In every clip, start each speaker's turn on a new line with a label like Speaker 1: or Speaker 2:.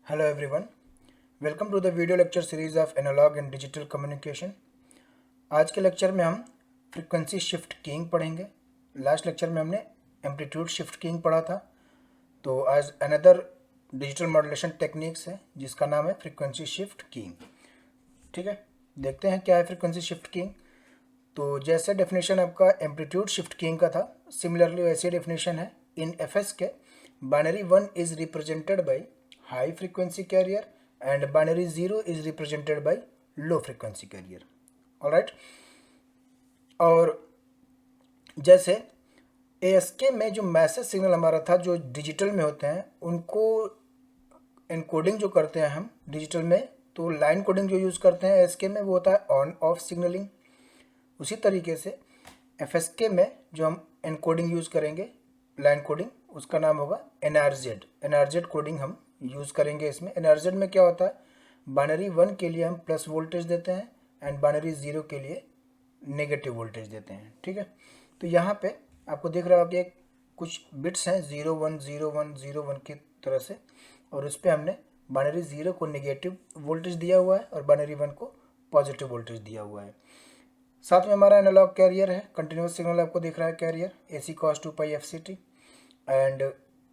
Speaker 1: Hello everyone, welcome to the video lecture series of Analog and Digital Communication। आज के lecture में हम frequency shift keying पढ़ेंगे। Last lecture में हमने एम्पलीट्यूड शिफ्ट कीइंग पढ़ा था। तो आज अनदर डिजिटल मॉड्यूलेशन टेक्निक्स है जिसका नाम है फ्रीक्वेंसी शिफ्ट कीइंग। ठीक है, देखते हैं क्या है फ्रीक्वेंसी शिफ्ट कीइंग। तो जैसे डेफिनेशन आपका एम्पलीट्यूड शिफ्ट कीइंग का था, सिमिलरली वैसी डेफिनेशन है। In FSK binary 1 is represented by high frequency carrier and binary 0 is represented by low frequency carrier. Alright, और जैसे एएसके में जो मैसेज सिग्नल हमारा था जो डिजिटल में होते हैं उनको एनकोडिंग जो करते हैं हम डिजिटल में, तो लाइन कोडिंग जो यूज़ करते हैं एएसके में वो होता है ऑन ऑफ सिग्नलिंग। उसी तरीके से एफएसके में जो हम एनकोडिंग यूज़ करेंगे लाइन कोडिंग, उसका नाम होगा एनआरजेड। एनआरजेड कोडिंग हम यूज़ करेंगे इसमें। एनआरजेड में क्या होता है, बाइनरी 1 के लिए हम प्लस वोल्टेज देते हैं एंड बाइनरी 0 के लिए नेगेटिव वोल्टेज देते हैं। ठीक है, तो यहाँ पे आपको दिख रहा होगा कि कुछ बिट्स हैं 0 1 0 1 0 1 की तरह से, और उस पर हमने बाइनरी 0 को नेगेटिव वोल्टेज दिया हुआ है और बाइनरी 1 को पॉजिटिव वोल्टेज दिया हुआ है। साथ में हमारा एनालॉग कैरियर है, कंटिन्यूस सिग्नल आपको दिख रहा है carrier AC cos 2π FCT। And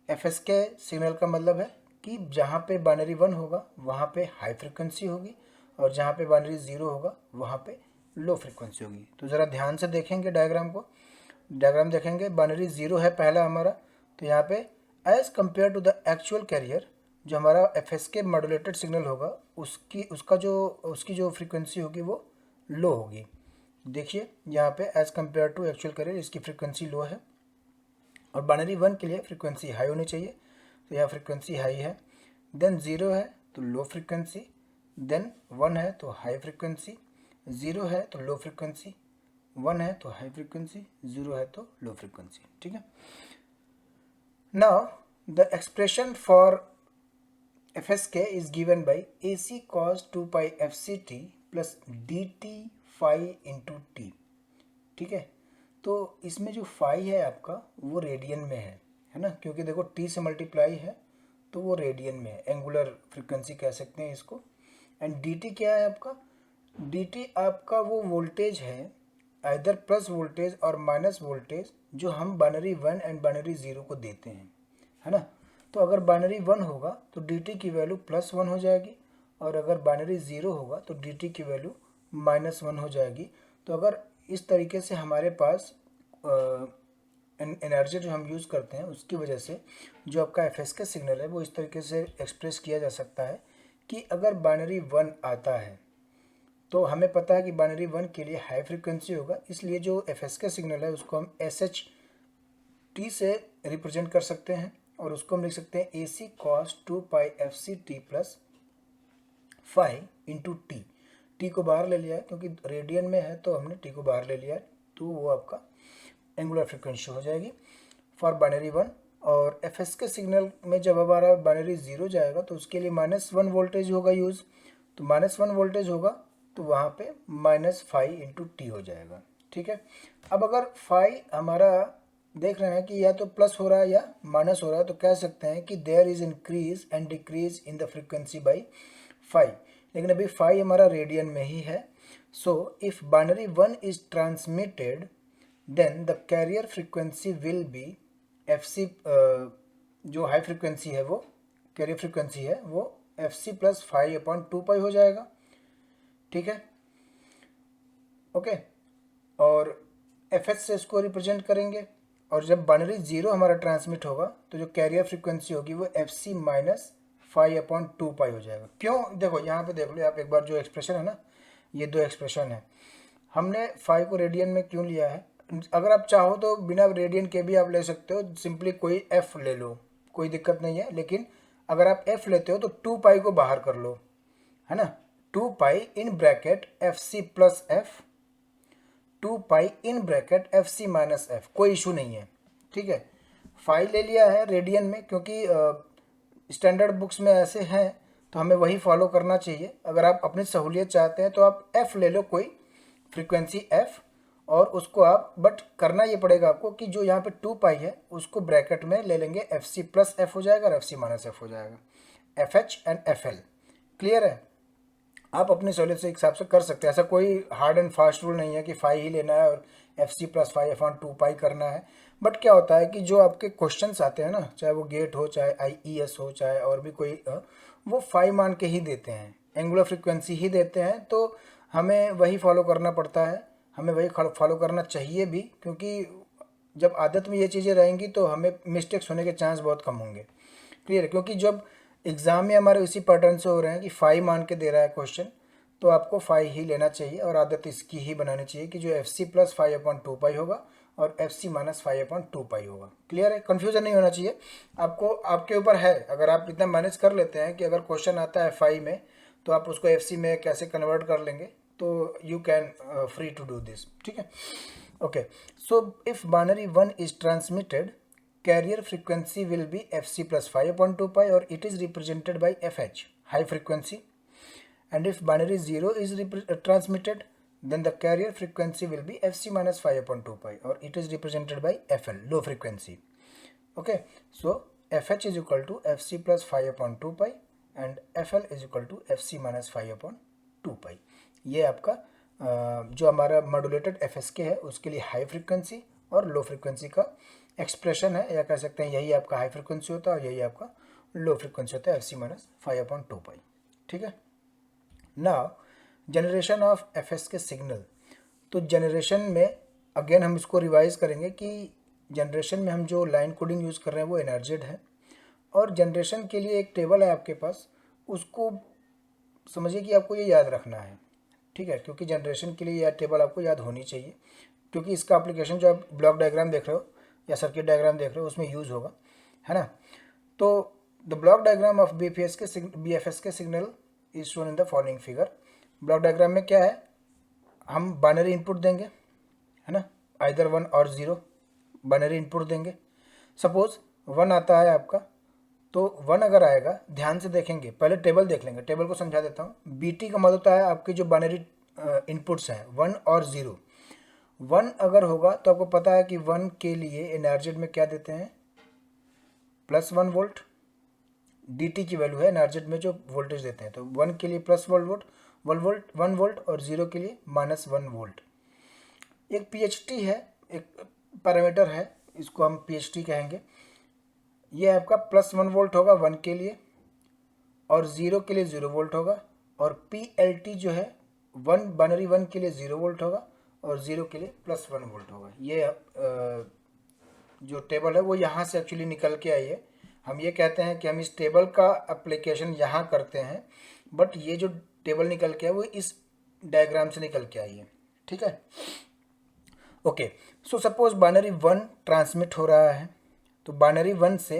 Speaker 1: FSK signal का मतलब है कि जहाँ पे बाइनरी 1 होगा वहाँ पे हाई फ्रिक्वेंसी होगी और जहाँ पे बाइनरी 0 होगा वहाँ पे लो फ्रिक्वेंसी होगी। तो ज़रा ध्यान से देखेंगे डायग्राम को। डायग्राम देखेंगे, बाइनरी 0 है पहला हमारा, तो यहाँ पे as compare to the actual carrier जो हमारा एफएस के मॉड्यूलेटेड सिग्नल होगा उसकी जो फ्रिक्वेंसी होगी वो लो होगी। देखिए यहाँ पे as compare to actual carrier इसकी फ्रिक्वेंसी लो है और बाइनरी 1 के लिए फ्रिक्वेंसी हाई होनी चाहिए, तो यहाँ फ्रिक्वेंसी हाई है। देन 0 है तो लो फ्रिक्वेंसी, देन 1 है तो हाई फ्रिक्वेंसी, 0 है तो लो फ्रिक्वेंसी, 1 है तो हाई फ्रिक्वेंसी, 0 है तो लो फ्रिक्वेंसी। ठीक है, now the expression for FSK is given by AC cos 2π FCT plus DT phi into T। ठीक है, तो इसमें जो फाई है आपका वो रेडियन में है ना, क्योंकि देखो टी से मल्टीप्लाई है तो वो रेडियन में है, एंगुलर फ्रिक्वेंसी कह सकते हैं इसको। एंड dt क्या है आपका, dt आपका वो वोल्टेज है आइदर प्लस वोल्टेज और माइनस वोल्टेज जो हम बाइनरी 1 एंड बाइनरी 0 को देते हैं, है ना। तो अगर बाइनरी 1 होगा तो dt की वैल्यू +1 हो जाएगी और अगर बाइनरी 0 होगा तो dt की वैल्यू -1 हो जाएगी। तो अगर इस तरीके से हमारे पास एनर्जी जो हम यूज़ करते हैं उसकी वजह से जो आपका एफएस का सिग्नल है वो इस तरीके से एक्सप्रेस किया जा सकता है कि अगर बाइनरी 1 आता है तो हमें पता है कि बाइनरी 1 के लिए हाई फ्रिक्वेंसी होगा, इसलिए जो एफएस का सिग्नल है उसको हम SHT से रिप्रेजेंट कर सकते हैं और उसको हम लिख सकते हैं AC cos 2π FCT plus phi into t. T को बाहर ले लिया है क्योंकि रेडियन में है तो हमने टी को बाहर ले लिया है, तो वो आपका एंगुलर फ्रिक्वेंसी हो जाएगी फॉर बाइनरी 1। और एफएस के सिग्नल में जब हमारा बाइनरी 0 जाएगा तो उसके लिए -1 वोल्टेज होगा यूज़, तो -1 वोल्टेज होगा तो वहाँ पे -फाई इंटू टी हो जाएगा। ठीक है, अब अगर फाई हमारा देख रहे हैं कि या तो प्लस हो रहा है या माइनस हो रहा है तो कह सकते हैं कि there is increase and decrease in the frequency by phi, लेकिन अभी फाई हमारा रेडियन में ही है। So if binary 1 is transmitted then the carrier frequency will be FC, जो हाई फ्रिक्वेंसी है वो कैरियर फ्रिक्वेंसी है वो FC प्लस फाई अपॉन 2π हो जाएगा। ठीक है, ओके, और FH से इसको रिप्रेजेंट करेंगे और जब बाइनरी 0 हमारा ट्रांसमिट होगा तो जो कैरियर फ्रिक्वेंसी होगी वो FC माइनस फाई अपॉन 2π हो जाएगा। क्यों, देखो यहाँ पे देख लो आप एक बार, जो एक्सप्रेशन है ना, ये दो एक्सप्रेशन है। हमने फाई को रेडियन में क्यों लिया है, अगर आप चाहो तो बिना रेडियन के भी आप ले सकते हो, सिंपली कोई f ले लो, कोई दिक्कत नहीं है। लेकिन अगर आप f लेते हो तो 2π को बाहर कर लो, है ना, 2π in bracket FC plus f, 2π in bracket FC minus f, कोई इशू नहीं है। ठीक है, फाई ले लिया है रेडियन में क्योंकि स्टैंडर्ड बुक्स में ऐसे हैं तो हमें वही फॉलो करना चाहिए। अगर आप अपनी सहूलियत चाहते हैं तो आप f ले लो, कोई फ्रीक्वेंसी f, और उसको आप, बट करना ये पड़ेगा आपको कि जो यहाँ पे 2π है उसको ब्रैकेट में ले लेंगे, FC प्लस f हो जाएगा और FC माइनस f हो जाएगा। FH and FL। क्लियर है? आप अपने सॉल्यूशन से हिसाब से कर सकते हैं, ऐसा कोई हार्ड एंड फास्ट रूल नहीं है कि फाई ही लेना है और FC प्लस फाई अपॉन 2 पाई करना है। बट क्या होता है कि जो आपके क्वेश्चंस आते हैं ना, चाहे वो गेट हो, चाहे IES हो, चाहे और भी कोई वो फाई मान के ही देते हैं, एंगुलर फ्रिक्वेंसी ही देते हैं, तो हमें वही फॉलो करना पड़ता है, हमें वही फॉलो करना चाहिए भी, क्योंकि जब आदत में ये चीज़ें रहेंगी तो हमें मिस्टेक्स होने के चांस बहुत कम होंगे। क्लियर है? क्योंकि जब एग्ज़ाम में हमारे उसी पैटर्न से हो रहे हैं कि फाइव मान के दे रहा है क्वेश्चन, तो आपको फाइव ही लेना चाहिए और आदत इसकी ही बनानी चाहिए कि जो FC प्लस फाइव अपॉन 2 पाई होगा और FC माइनस फाइव अपॉन 2 पाई होगा। क्लियर है? कन्फ्यूजन नहीं होना चाहिए आपको, आपके ऊपर है। अगर आप इतना मैनेज कर लेते हैं कि अगर क्वेश्चन आता है फाइव में तो आप उसको FC में कैसे कन्वर्ट कर लेंगे, तो you can free to do this. ठीक है? Okay, so if binary 1 is transmitted, carrier frequency will be FC plus 5 upon 2 pi, or it is represented by FH, high frequency. And if binary 0 is transmitted, then the carrier frequency will be FC minus 5 upon 2 pi, or it is represented by FL, low frequency. Okay, so FH is equal to FC plus 5 upon 2 pi and FL is equal to FC minus 5 upon 2 pi. ये आपका जो हमारा modulated FSK है उसके लिए high frequency और low frequency का expression है, या कह सकते हैं यही आपका हाई फ्रिक्वेंसी होता है और यही आपका लो फ्रिक्वेंसी होता है, FC माइनस 5 अपॉन 2 पाई। ठीक है? Now generation of FSK signal. तो जनरेशन में अगेन हम इसको रिवाइज करेंगे कि जनरेशन में हम जो लाइन कोडिंग यूज़ कर रहे हैं वो एनर्जेड है, और जनरेशन के लिए एक टेबल है आपके पास, उसको समझिए कि आपको ये याद रखना है। ठीक है? क्योंकि जनरेशन के लिए यह टेबल आपको याद होनी चाहिए, क्योंकि इसका एप्लीकेशन जो आप ब्लॉक डायग्राम देख रहे हो या सर्किट डायग्राम देख रहे हो उसमें यूज़ होगा, है ना? तो the block diagram of BFSK signal is shown in the following figure. Block diagram में क्या है, हम बाइनरी इनपुट देंगे, है ना, आइदर 1 और 0 बाइनरी इनपुट देंगे। सपोज 1 आता है आपका, तो 1 अगर आएगा, ध्यान से देखेंगे, पहले टेबल देख लेंगे, टेबल को समझा देता हूँ। BT का मतलब होता है आपके जो बाइनरी इनपुट्स हैं 1 और 0। 1 अगर होगा तो आपको पता है कि 1 के लिए एनर्जेड में क्या देते हैं, +1 वोल्ट। DT की वैल्यू है एनर्जेड में जो वोल्टेज देते हैं, तो 1 के लिए +1 वोल्ट और 0 के लिए -1 वोल्ट। एक PHT है, एक पैरामीटर है, इसको हम PHT कहेंगे। ये आपका +1 वोल्ट होगा 1 के लिए और 0 के लिए 0 वोल्ट होगा, और PLT जो है बाइनरी 1 के लिए 0 वोल्ट होगा और 0 के लिए +1 वोल्ट होगा। ये जो टेबल है वो यहाँ से एक्चुअली निकल के आई है। हम ये कहते हैं कि हम इस टेबल का एप्लीकेशन यहाँ करते हैं, बट ये जो टेबल निकल के है वो इस डायग्राम से निकल के आई है। ठीक है? Okay, so suppose binary 1 transmit हो रहा है, तो बाइनरी 1 से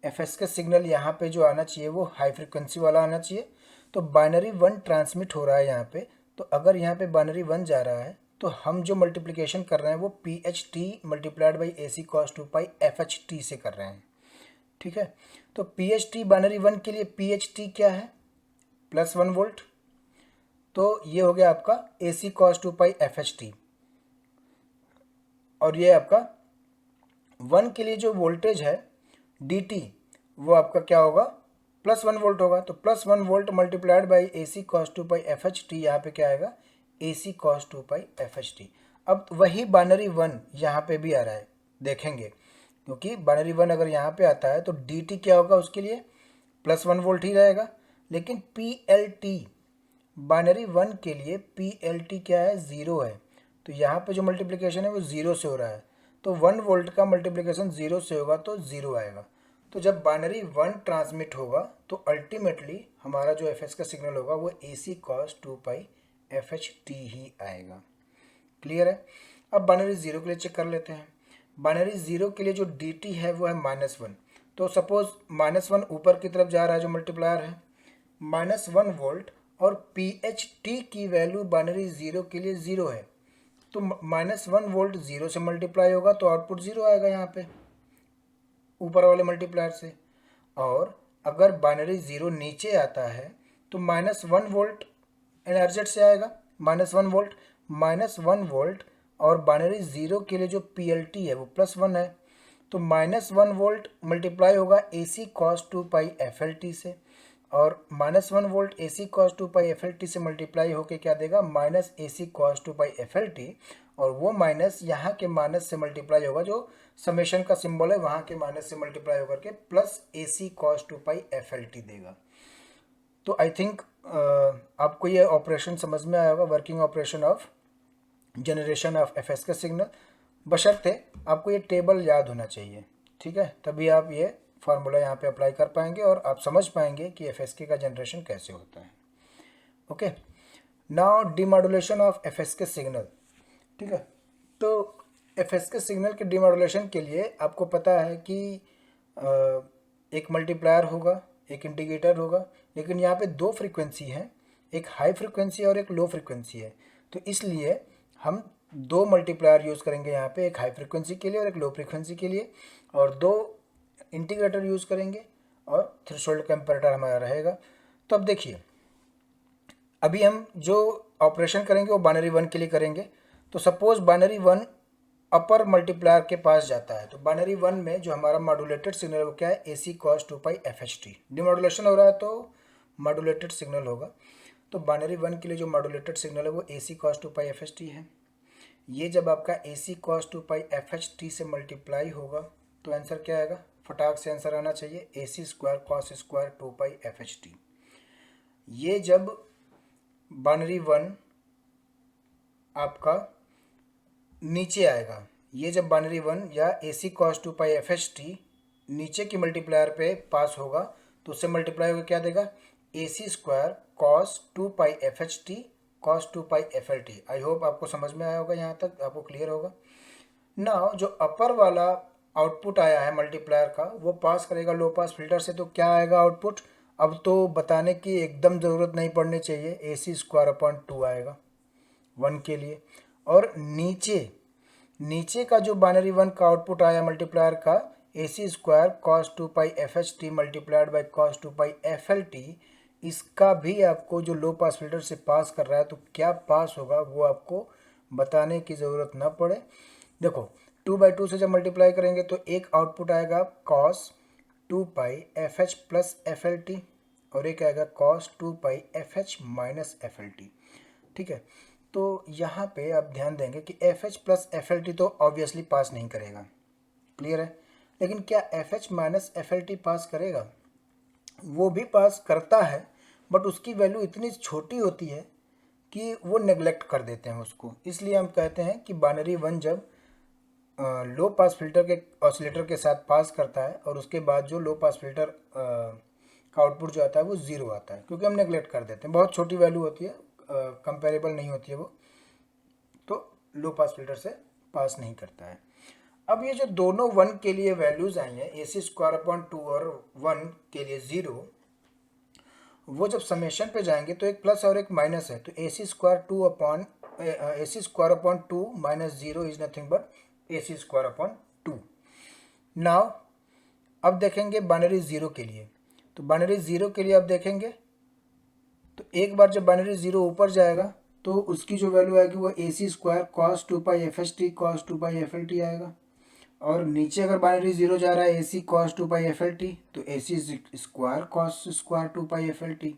Speaker 1: FSK सिग्नल यहाँ पे जो आना चाहिए वो हाई फ्रिक्वेंसी वाला आना चाहिए। तो बाइनरी 1 ट्रांसमिट हो रहा है यहाँ पे, तो अगर यहाँ पे बाइनरी 1 जा रहा है तो हम जो मल्टीप्लिकेशन कर रहे हैं वो PHT multiplied by AC cos 2 pi FHT से कर रहे हैं। ठीक है? तो PHT बाइनरी 1 के लिए PHT क्या है, +1 वोल्ट, तो ये हो गया आपका AC cos 2 पाई FHT। और ये आपका 1 के लिए जो वोल्टेज है DT वो आपका क्या होगा, +1 वोल्ट होगा, तो +1 volt multiplied by AC cos 2 pi FHT, यहाँ पे क्या आएगा, AC cos 2 पाई FHT। अब वही बाइनरी 1 यहाँ पे भी आ रहा है, देखेंगे, क्योंकि बाइनरी 1 अगर यहाँ पे आता है तो DT क्या होगा, उसके लिए +1 वोल्ट ही रहेगा। लेकिन PLT बाइनरी 1 के लिए PLT क्या है, 0 है, तो यहाँ पे जो मल्टीप्लिकेशन है वो 0 से हो रहा है, तो 1 वोल्ट का मल्टीप्लिकेशन 0 से होगा तो 0 आएगा। तो जब बाइनरी 1 ट्रांसमिट होगा तो अल्टीमेटली हमारा जो FSK सिग्नल होगा वो AC cos 2 पाई FHT ही आएगा। क्लियर है? अब बाइनरी 0 के लिए चेक कर लेते हैं। बाइनरी 0 के लिए जो DT है वो है -1, तो सपोज -1 ऊपर की तरफ जा रहा है जो मल्टीप्लायर है, -1 वोल्ट, और PHT की वैल्यू बाइनरी 0 के लिए 0 है, तो -1 वोल्ट 0 से मल्टीप्लाई होगा तो आउटपुट 0 आएगा यहाँ पे ऊपर वाले मल्टीप्लायर से। और अगर बाइनरी 0 नीचे आता है तो -1 वोल्ट एनर्जेट से आएगा, -1 वोल्ट, और बाइनरी 0 के लिए जो PLT है वो +1 है, तो -1 वोल्ट मल्टीप्लाई होगा AC cos 2 पाई FLT से, और -1 volt AC cos 2 pi FLT से मल्टीप्लाई होके क्या देगा, -AC cos 2 पाई FLT, और वो माइनस यहाँ के माइनस से मल्टीप्लाई होगा, जो समेशन का सिंबल है वहाँ के माइनस से मल्टीप्लाई होकर के plus AC cos 2 pi FLT देगा। तो आई थिंक आपको ये ऑपरेशन समझ में आया होगा, working operation of generation of FSK signal. बशर्ते आपको ये टेबल याद होना चाहिए, ठीक है, तभी आप ये फार्मूला यहाँ पे अप्लाई कर पाएंगे और आप समझ पाएंगे कि FSK का जनरेशन कैसे होता है। Okay, now demodulation of FSK signal. ठीक है, तो FSK सिग्नल के डीमॉड्यूलेशन के लिए आपको पता है कि एक मल्टीप्लायर होगा, एक इंडिकेटर होगा, लेकिन यहाँ पे दो फ्रीक्वेंसी हैं, एक हाई फ्रीक्वेंसी और एक लो फ्रीक्वेंसी है। तो इसलिए हम दो मल्टीप्लायर यूज़ करेंगे यहाँ पे, एक हाई फ्रीक्वेंसी के लिए और एक लो फ्रीक्वेंसी के लिए, और दो इंटीग्रेटर यूज़ करेंगे और थ्रेशोल्ड कंपैरेटर हमारा रहेगा। तो अब देखिए, अभी हम जो ऑपरेशन करेंगे वो बाइनरी 1 के लिए करेंगे। तो सपोज बाइनरी 1 अपर मल्टीप्लायर के पास जाता है, तो बाइनरी 1 में जो हमारा मॉड्यूलेटेड सिग्नल है वो क्या है, AC cos 2 pi FHT। Demodulation हो रहा है तो मॉड्यूलेटेड सिग्नल होगा। तो बाइनरी 1 के लिए जो मॉड्यूलेटेड सिग्नल है वो AC cos 2 पाई FHT है। ये जब आपका AC cos 2 पाई FHT से मल्टीप्लाई होगा तो आंसर क्या आएगा, फटाक से आंसर आना चाहिए, AC square cos square 2 pi FHT। ये जब बाइनरी 1 आपका नीचे आएगा, ये जब बाइनरी 1 या AC cos 2 पाई FHT नीचे की मल्टीप्लायर पे पास होगा तो उससे मल्टीप्लाई होकर क्या देगा, AC square cos 2 pi FHT cos 2 pi FLT। I hope आपको समझ में आया होगा, यहाँ तक आपको क्लियर होगा। नाउ जो अपर वाला आउटपुट आया है मल्टीप्लायर का वो पास करेगा लो पास फिल्टर से, तो क्या आएगा आउटपुट, अब तो बताने की एकदम ज़रूरत नहीं पड़नी चाहिए, AC स्क्वायर अपॉन 2 आएगा 1 के लिए। और नीचे का जो बाइनरी 1 का आउटपुट आया मल्टीप्लायर का, AC square cos 2 pi FHT multiplied by cos 2 pi FLT, इसका भी आपको जो लो पास फिल्टर से पास कर रहा है तो क्या पास होगा वो आपको बताने की ज़रूरत ना पड़े। देखो 2/2 से जब मल्टीप्लाई करेंगे तो एक आउटपुट आएगा cos 2 पाई FH प्लस FLT और एक आएगा cos 2 पाई FH माइनस FLT। ठीक है, तो यहाँ पे आप ध्यान देंगे कि FH प्लस FLT तो ऑब्वियसली पास नहीं करेगा, क्लियर है, लेकिन क्या FH माइनस FLT पास करेगा, वो भी पास करता है, बट उसकी वैल्यू इतनी छोटी होती है कि वो नेग्लेक्ट कर देते हैं उसको। इसलिए हम कहते हैं कि बाइनरी 1 जब लो पास फिल्टर के ऑसिलेटर के साथ पास करता है और उसके बाद जो लो पास फिल्टर का आउटपुट जो आता है वो 0 आता है, क्योंकि हम नेग्लेक्ट कर देते हैं, बहुत छोटी वैल्यू होती है, कंपेरेबल नहीं होती है वो, तो लो पास फिल्टर से पास नहीं करता है। अब ये जो दोनों 1 के लिए वैल्यूज़ आई हैं, AC स्क्वायर अपॉन 2 और 1 के लिए 0, वो जब समेशन पे जाएंगे तो एक प्लस और एक माइनस है, तो AC square 2 minus 0 is nothing but AC square upon 2। Now अब देखेंगे बाइनरी 0 के लिए, तो बाइनरी 0 के लिए अब देखेंगे तो एक बार जब बाइनरी 0 ऊपर जाएगा तो उसकी जो वैल्यू आएगी वो AC square cos 2 pi FHT cos 2 pi FLT आएगा, और नीचे अगर बाइनरी 0 जा रहा है AC cos 2 पाई FLT तो AC square cos square 2 pi FLT।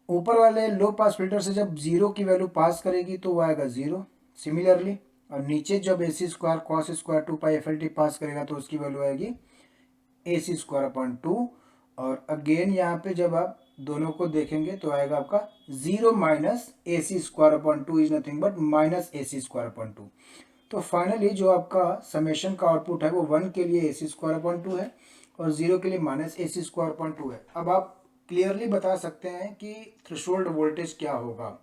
Speaker 1: ऊपर वाले लो पास फिल्टर से जब 0 की वैल्यू पास करेगी तो वो आएगा 0 सिमिलरली, और नीचे जब AC square cos square 2 pi FLT पास करेगा तो उसकी वैल्यू आएगी AC स्क्वायर अपॉन 2, और अगेन यहाँ पे जब आप दोनों को देखेंगे तो आएगा आपका 0 minus AC square upon 2 is nothing but minus AC square upon 2। तो फाइनली जो आपका समेशन का आउटपुट है वो 1 के लिए AC स्क्वायर अपॉन 2 है और 0 के लिए माइनस AC स्क्वायर अपॉन 2 है। अब आप क्लियरली बता सकते हैं कि थ्रेशोल्ड वोल्टेज क्या होगा,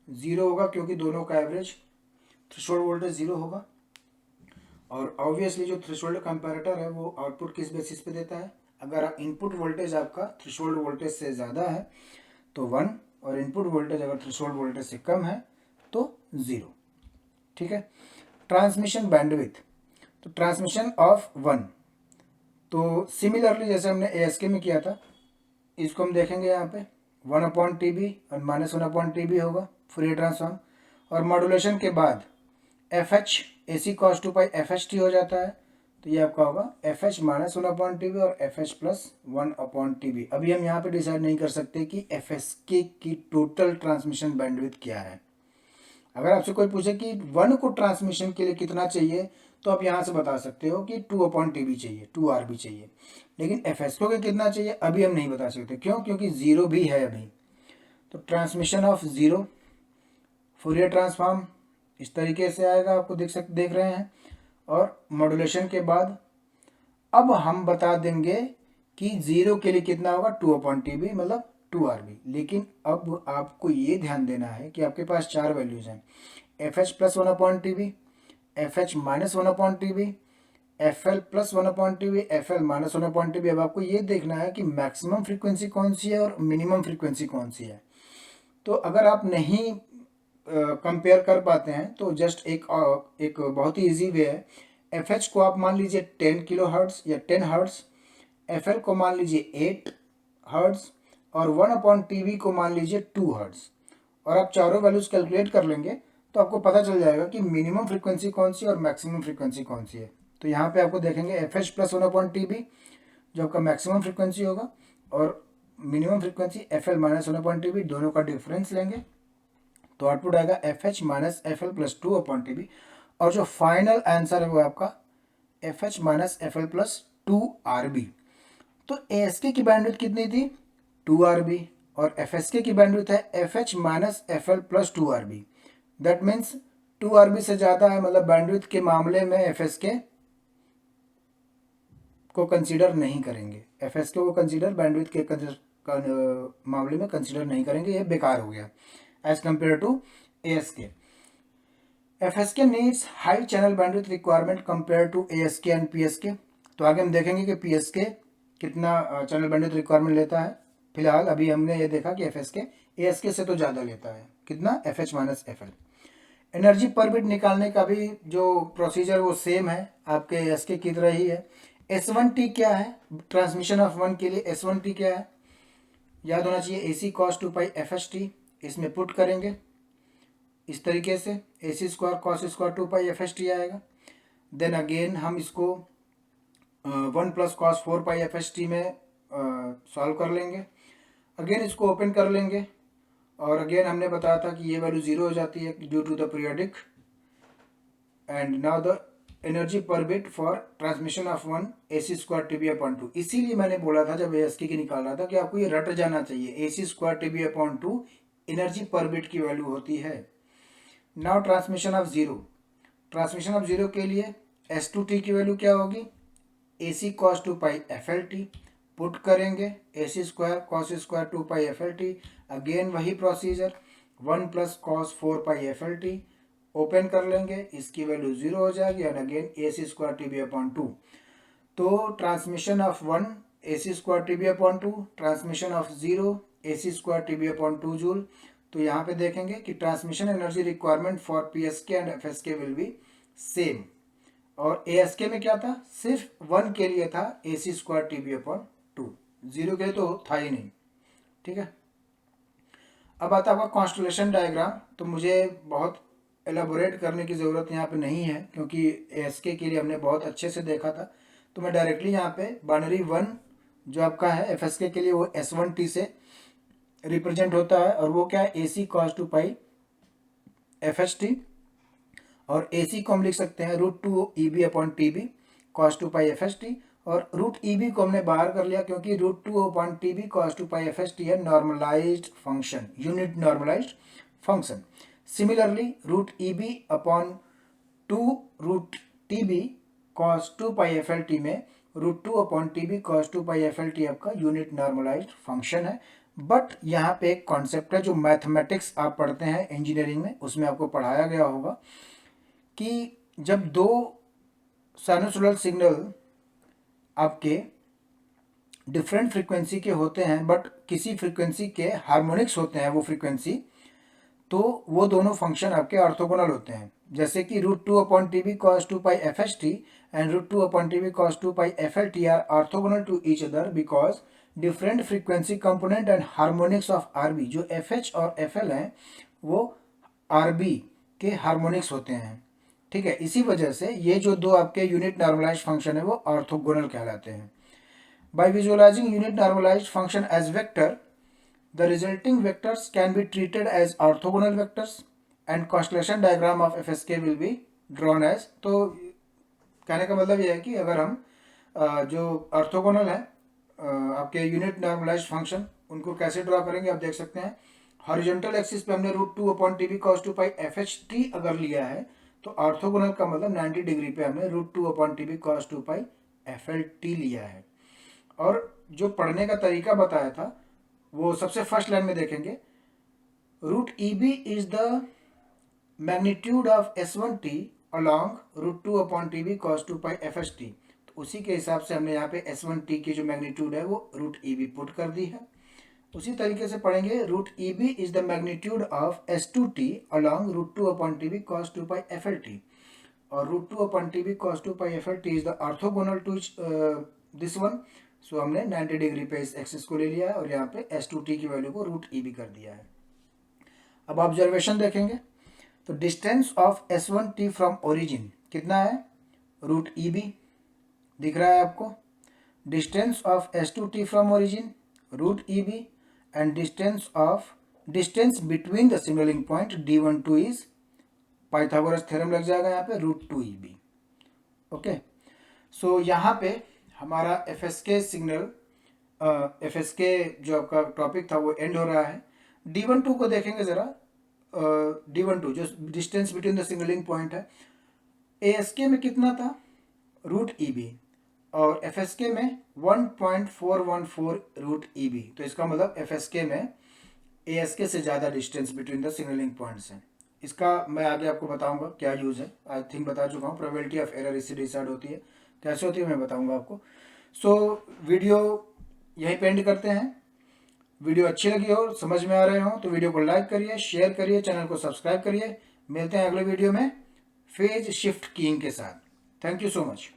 Speaker 1: 0 होगा, क्योंकि दोनों का एवरेज थ्रेशोल्ड वोल्टेज 0 होगा। और ऑब्वियसली जो थ्रेशोल्ड कंपैरेटर है वो आउटपुट किस बेसिस पे देता है, अगर इनपुट वोल्टेज आपका थ्रेशोल्ड वोल्टेज से ज़्यादा है तो 1, और इनपुट वोल्टेज अगर थ्रेशोल्ड वोल्टेज से कम है तो 0। ठीक है, ट्रांसमिशन बैंडविड्थ, तो ट्रांसमिशन ऑफ 1, तो सिमिलरली जैसे हमने ASK में किया था, इसको हम देखेंगे यहाँ पे 1/TB और -1/TB होगा फूरियर ट्रांसफॉर्म, और मॉड्यूलेशन के बाद FH AC cos 2 pi FHT हो जाता है, तो ये आपका होगा एफ एच माइनस 1/TB और एफ एच प्लस 1/TB। अभी हम यहाँ पे डिसाइड नहीं कर सकते कि एफ एस के की टोटल ट्रांसमिशन बैंडविड्थ क्या है। अगर आपसे कोई पूछे कि 1 को ट्रांसमिशन के लिए कितना चाहिए, तो आप यहाँ से बता सकते हो कि 2/TB चाहिए, 2 RB चाहिए। लेकिन एफ एस को कितना चाहिए अभी हम नहीं बता सकते। क्यों? क्योंकि ज़ीरो भी है अभी। तो transmission of zero, Fourier transform इस तरीके से आएगा, आपको देख रहे हैं। और मॉड्यूलेशन के बाद अब हम बता देंगे कि ज़ीरो के लिए कितना होगा 2/TB मतलब 2 RB। लेकिन अब आपको ये ध्यान देना है कि आपके पास 4 वैल्यूज़ हैं, F H plus 1/TB, F H minus 1/TB, F L plus 1/TB, F L minus 1/TB। अब आपको ये देखना है कि मैक्सिमम फ्रीक्वेंसी कौन सी है और मिनिमम फ्रीक्वेंसी कौन सी है। तो अगर आप नहीं कंपेयर कर पाते हैं तो जस्ट एक बहुत ही ईजी वे है। एफ एच को आप मान लीजिए 10 किलो हर्ट्स या 10 हर्ट्स, एफ एल को मान लीजिए 8 हर्ट्स और 1/TB को मान लीजिए 2 हर्ट्स। और आप चारों वैल्यूज कैलकुलेट कर लेंगे तो आपको पता चल जाएगा कि मिनिमम फ्रीक्वेंसी कौन सी है और मैक्सिमम फ्रीक्वेंसी कौन सी है। तो यहाँ पे आपको देखेंगे एफ एच प्लस 1/TB जो आपका मैक्सिमम फ्रीक्वेंसी होगा, और minimum frequency F L minus 1/TB, दोनों का डिफरेंस लेंगे तो आउटपुट आएगा F H minus F L plus 2/TB। और जो फाइनल आंसर है वो आपका F H minus F L plus 2 RB। तो ए एस के की बैंडविड्थ कितनी थी 2 RB, और एफ एस के की बैंडविड्थ है F H minus F L plus 2 RB। That means 2 RB से ज़्यादा है, मतलब बैंडविड्थ के मामले में एफ एस के को कंसीडर नहीं करेंगे। एफ एस के को कंसीडर बैंडविड्थ के मामले में कंसीडर नहीं करेंगे, ये बेकार हो गया as compare to A S K. F S K needs high channel bandwidth requirement compare to A S K and P S K. तो आगे हम देखेंगे कि पी एस के कितना चैनल बैंडविड्थ रिक्वायरमेंट लेता है। फिलहाल अभी हमने ये देखा कि एफ एस के ए एस के से तो ज़्यादा लेता है, कितना F H minus F L. Energy per bit निकालने का भी जो प्रोसीजर वो सेम है, आपके एस के की तरह ही है। S1T क्या है ट्रांसमिशन ऑफ 1 के लिए, S1T क्या है याद होना चाहिए, AC cos 2 पाई FHT। इसमें पुट करेंगे इस तरीके से, AC square cos square 2 pi FHT आएगा। देन अगेन हम इसको 1 प्लस कॉस 4 पाई FHT में सॉल्व कर लेंगे। अगेन इसको ओपन कर लेंगे और अगेन हमने बताया था कि ये वैल्यू 0 हो जाती है due to the periodic. And now the energy per bit for transmission of 1 AC square TB/2। इसीलिए मैंने बोला था जब ASK की निकाल रहा था कि आपको ये रट जाना चाहिए, AC square TB/2 energy per bit की वैल्यू होती है। Now transmission of zero, transmission of zero के लिए S2T की वैल्यू क्या होगी, AC cos 2 pi FLT। Put करेंगे AC square cos square 2 pi FLT। Again वही प्रोसीजर 1 प्लस कॉस 4 पाई FLT। ओपन कर लेंगे, इसकी वैल्यू 0 हो जाएगी and again AC square TB/2। तो transmission of 1 AC square TB/2, transmission of 0 AC square TB/2 joule. तो यहाँ पे देखेंगे कि transmission energy requirement for PSK and FSK will be same. और ASK में क्या था, सिर्फ 1 के लिए था AC स्क्वायर TB/2, 0 के लिए तो था ही नहीं। ठीक है, अब आता है आपका कॉन्स्टलेशन डायग्राम। तो मुझे बहुत एलाबोरेट करने की ज़रूरत यहाँ पे नहीं है क्योंकि ASK के लिए हमने बहुत अच्छे से देखा था। तो मैं डायरेक्टली यहाँ पे बाइनरी 1 जो आपका है FSK के लिए वो S1T से रिप्रेजेंट होता है, और वो क्या है AC cos 2 पाई FHT। और AC को हम लिख सकते हैं √2 EB/TB cos 2 पाई FHT। और √EB को हमने बाहर कर लिया क्योंकि √2/TB cos 2 पाई FHT है normalized function, unit normalized function. Similarly √EB/2 √TB cos 2 pi FLT में √2/TB cos 2 पाई FLT आपका यूनिट नॉर्मलाइज्ड फंक्शन है। बट यहाँ पे एक कॉन्सेप्ट है जो मैथमेटिक्स आप पढ़ते हैं इंजीनियरिंग में, उसमें आपको पढ़ाया गया होगा कि जब दो साइनसोइडल सिग्नल आपके डिफरेंट फ्रीक्वेंसी के होते हैं बट किसी फ्रीक्वेंसी के हार्मोनिक्स होते हैं वो फ्रीक्वेंसी, तो वो दोनों फंक्शन आपके ऑर्थोगोनल होते हैं। जैसे कि √2/TB cos 2 pi FHT and √2/TB cos 2 pi FLT are orthogonal to each other because different frequency component and harmonics of RB, जो FH और FL हैं वो RB के हार्मोनिक्स होते हैं। ठीक है, इसी वजह से ये जो दो आपके यूनिट नॉर्मलाइज्ड फंक्शन है वो ऑर्थोगोनल कहलाते हैं। By visualizing unit normalized function as vector, the resulting vectors can be treated as orthogonal vectors and constellation diagram of FSK will be drawn as. तो कहने का मतलब ये है कि अगर हम जो ऑर्थोगोनल है आपके यूनिट नॉर्मलाइज्ड फंक्शन, उनको कैसे ड्रॉ करेंगे आप देख सकते हैं। हॉरिजॉन्टल एक्सिस पे हमने √2/TB cos 2π FHT अगर लिया है, तो ऑर्थोगोनल का मतलब 90 डिग्री पे हमने √2/TB cos 2π FLT लिया है। और जो पढ़ने का तरीका बताया था वो सबसे फर्स्ट लाइन में देखेंगे, √EB is the magnitude of S1T along √2/TB cos 2π FHT। तो उसी के हिसाब से हमने यहाँ पे S1T की जो मैग्नीट्यूड है वो √EB पुट कर दी है। उसी तरीके से पढ़ेंगे, √EB is the magnitude of S2T along √2/TB cos 2π FLT, और √2/TB cos 2π FLT is the orthogonal to this one. सो हमने 90 डिग्री पे इस एक्सिस को ले लिया है और यहाँ पे S2T की वैल्यू को √EB कर दिया है। अब ऑब्जर्वेशन देखेंगे, तो distance of S1T from origin कितना है, √EB दिख रहा है आपको। Distance of S2T from origin √EB, and distance between the signalling point D12 is, Pythagoras theorem लग जाएगा यहाँ पे, √2EB। ओके, सो यहाँ पे हमारा FSK सिग्नल FSK जो आपका टॉपिक था वो एंड हो रहा है। D12 को देखेंगे ज़रा, D12 जो distance between the signalling point है, ASK में कितना था, √EB, और FSK में 1.414 √EB। तो इसका मतलब FSK में ASK से ज़्यादा distance between the signalling points है। इसका मैं आगे आपको बताऊंगा क्या यूज़ है, आई थिंक बता चुका हूँ। प्रोबेबिलिटी ऑफ एरर इससे डिसाइड होती है, कैसे होती है मैं बताऊंगा आपको। सो वीडियो यहीं पे एंड करते हैं। वीडियो अच्छी लगी हो, समझ में आ रहे हो तो वीडियो को लाइक करिए, शेयर करिए, चैनल को सब्सक्राइब करिए। मिलते हैं अगले वीडियो में फेज शिफ्ट कीइंग के साथ। Thank you so much.